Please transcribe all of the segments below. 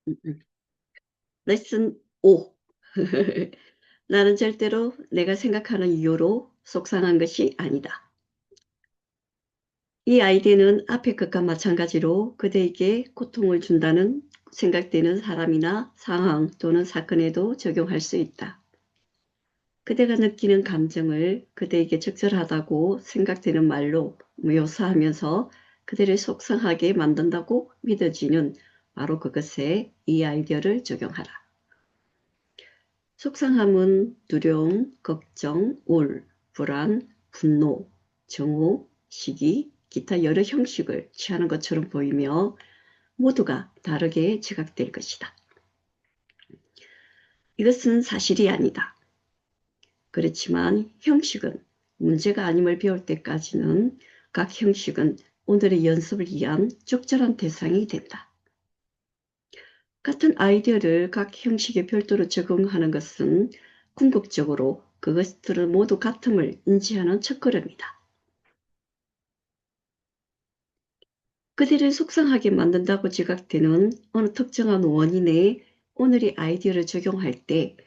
음, 음. 레슨 5. 나는 절대로 내가 생각하는 이유로 속상한 것이 아니다. 이 아이디어는 앞의 것과 마찬가지로 그대에게 고통을 준다는 생각되는 사람이나 상황 또는 사건에도 적용할 수 있다. 그대가 느끼는 감정을 그대에게 적절하다고 생각되는 말로 묘사하면서 그대를 속상하게 만든다고 믿어지는 바로 그것에 이 아이디어를 적용하라. 속상함은 두려움, 걱정, 우울, 불안, 분노, 정오, 시기, 기타 여러 형식을 취하는 것처럼 보이며 모두가 다르게 지각될 것이다. 이것은 사실이 아니다. 그렇지만 형식은 문제가 아님을 배울 때까지는 각 형식은 오늘의 연습을 위한 적절한 대상이 된다. 같은 아이디어를 각 형식에 별도로 적용하는 것은 궁극적으로 그것들은 모두 같음을 인지하는 첫걸음이다. 그들을 속상하게 만든다고 지각되는 어느 특정한 원인에 오늘의 아이디어를 적용할 때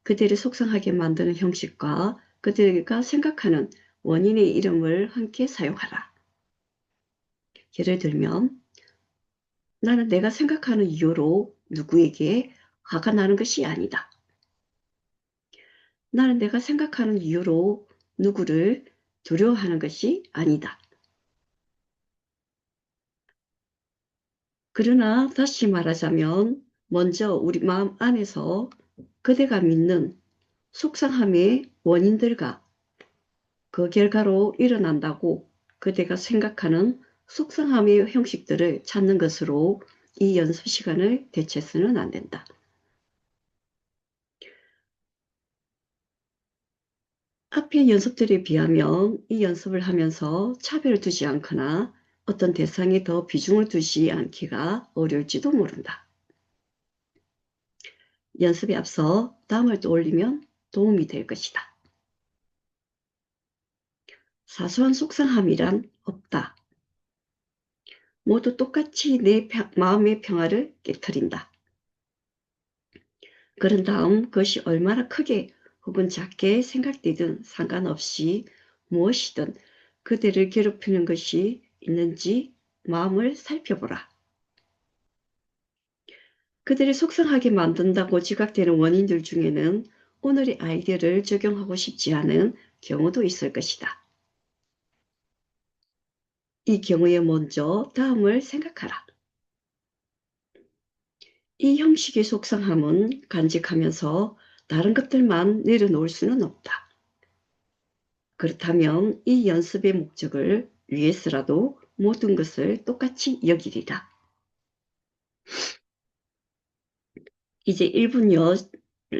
그들을 속상하게 만드는 형식과 그들가 생각하는 원인의 이름을 함께 사용하라. 예를 들면 나는 내가 생각하는 이유로 누구에게 화가 나는 것이 아니다. 나는 내가 생각하는 이유로 누구를 두려워하는 것이 아니다. 그러나 다시 말하자면 먼저 우리 마음 안에서 그대가 믿는 속상함의 원인들과 그 결과로 일어난다고 그대가 생각하는 속상함의 형식들을 찾는 것으로 이 연습 시간을 대체해서는 안 된다. 앞의 연습들에 비하면 이 연습을 하면서 차별을 두지 않거나 어떤 대상에 더 비중을 두지 않기가 어려울지도 모른다. 연습에 앞서 다음을 떠올리면 도움이 될 것이다. 사소한 속상함이란 없다. 모두 똑같이 내 마음의 평화를 깨트린다. 그런 다음 그것이 얼마나 크게 혹은 작게 생각되든 상관없이 무엇이든 그대를 괴롭히는 것이 있는지 마음을 살펴보라. 그들을 속상하게 만든다고 지각되는 원인들 중에는 오늘의 아이디어를 적용하고 싶지 않은 경우도 있을 것이다. 이 경우에 먼저 다음을 생각하라. 이 형식의 속상함은 간직하면서 다른 것들만 내려놓을 수는 없다. 그렇다면 이 연습의 목적을 위해서라도 모든 것을 똑같이 여기리라. 이제 1분여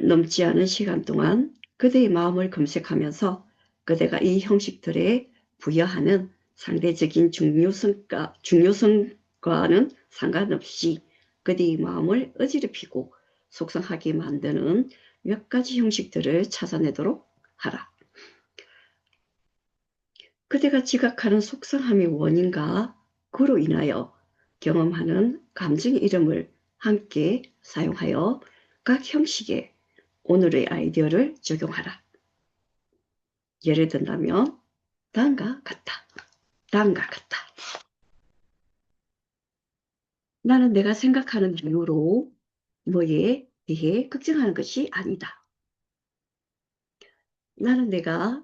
넘지 않은 시간 동안 그대의 마음을 검색하면서 그대가 이 형식들에 부여하는 상대적인 중요성과는 상관없이 그대의 마음을 어지럽히고 속상하게 만드는 몇 가지 형식들을 찾아내도록 하라. 그대가 지각하는 속상함의 원인과 그로 인하여 경험하는 감정의 이름을 함께 사용하여 각 형식에 오늘의 아이디어를 적용하라. 예를 든다면 다음과 같다. 다음과 같다. 나는 내가 생각하는 이유로 뭐에 대해 걱정하는 것이 아니다. 나는 내가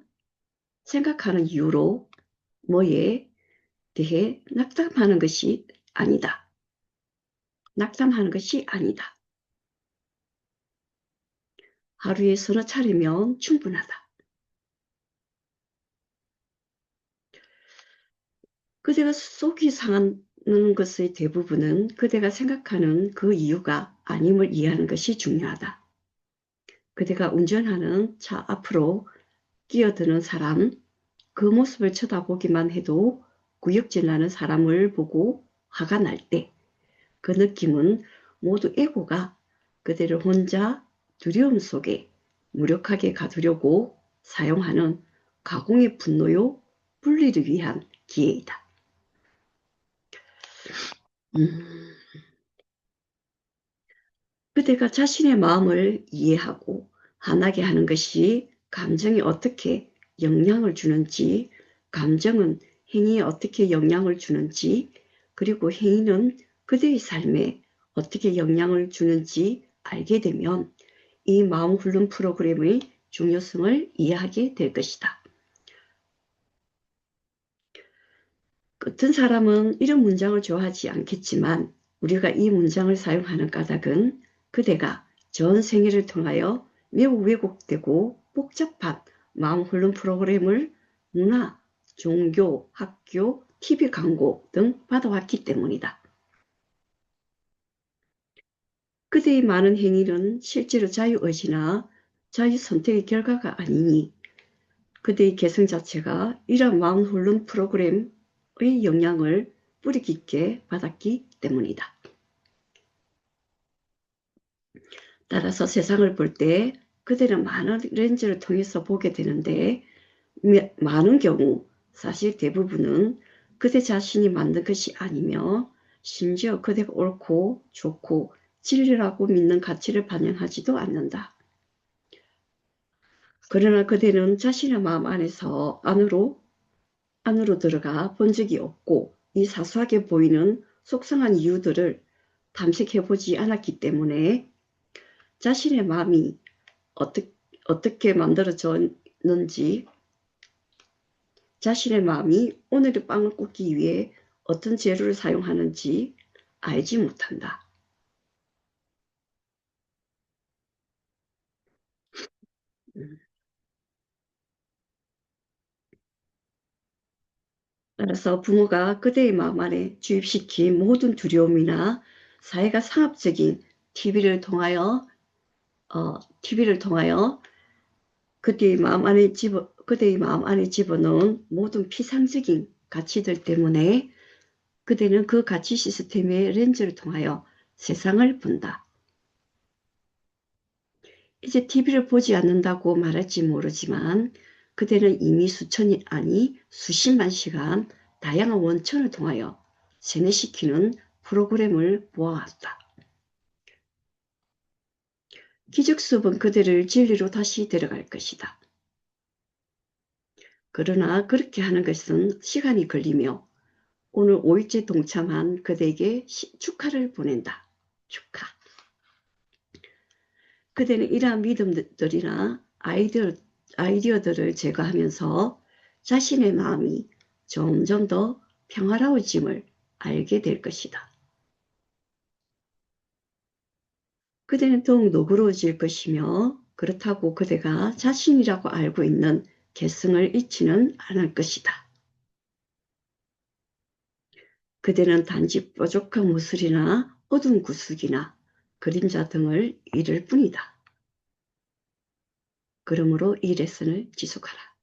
생각하는 이유로 뭐에 대해 낙담하는 것이 아니다. 낙담하는 것이 아니다. 하루에 서너 차례면 충분하다. 그대가 속이 상하는 것의 대부분은 그대가 생각하는 그 이유가 아님을 이해하는 것이 중요하다. 그대가 운전하는 차 앞으로 끼어드는 사람, 그 모습을 쳐다보기만 해도 구역질 나는 사람을 보고 화가 날 때 그 느낌은 모두 에고가 그대를 혼자 두려움 속에 무력하게 가두려고 사용하는 가공의 분노요 분리를 위한 기회이다. 음, 그대가 자신의 마음을 이해하고 환하게 하는 것이 감정에 어떻게 영향을 주는지, 감정은 행위에 어떻게 영향을 주는지, 그리고 행위는 그대의 삶에 어떻게 영향을 주는지 알게 되면 이 마음 훈련 프로그램의 중요성을 이해하게 될 것이다. 어떤 사람은 이런 문장을 좋아하지 않겠지만 우리가 이 문장을 사용하는 까닭은 그대가 전 생애를 통하여 매우 왜곡되고 복잡한 마음 훈련 프로그램을 문화, 종교, 학교, TV 광고 등 받아왔기 때문이다. 그대의 많은 행위는 실제로 자유의지나 자유선택의 결과가 아니니 그대의 개성 자체가 이러한 마음 훈련 프로그램의 영향을 뿌리 깊게 받았기 때문이다. 따라서 세상을 볼 때 그대는 많은 렌즈를 통해서 보게 되는데 많은 경우 사실 대부분은 그대 자신이 만든 것이 아니며 심지어 그대가 옳고 좋고 진리라고 믿는 가치를 반영하지도 않는다. 그러나 그대는 자신의 마음 안에서 안으로 들어가 본 적이 없고 이 사소하게 보이는 속상한 이유들을 탐색해보지 않았기 때문에 자신의 마음이 어떻게 만들어졌는지, 자신의 마음이 오늘의 빵을 굽기 위해 어떤 재료를 사용하는지 알지 못한다. 따라서 부모가 그대의 마음 안에 주입시킨 모든 두려움이나 사회가 상업적인 TV를 통하여 그대의 마음 안에 집어넣은 모든 피상적인 가치들 때문에 그대는 그 가치 시스템의 렌즈를 통하여 세상을 본다. 이제 TV를 보지 않는다고 말할지 모르지만 그대는 이미 수천이 아니 수십만 시간 다양한 원천을 통하여 세뇌시키는 프로그램을 보아왔다. 기적수업은 그대를 진리로 다시 데려갈 것이다. 그러나 그렇게 하는 것은 시간이 걸리며 오늘 5일째 동참한 그대에게 축하를 보낸다. 축하. 그대는 이러한 믿음들이나 아이디어들을 제거하면서 자신의 마음이 점점 더 평화로워짐을 알게 될 것이다. 그대는 더욱 너그러워질 것이며 그렇다고 그대가 자신이라고 알고 있는 개성을 잃지는 않을 것이다. 그대는 단지 뾰족한 무술이나 어두운 구석이나 그림자 등을 잃을 뿐이다. 그러므로 이 레슨을 지속하라.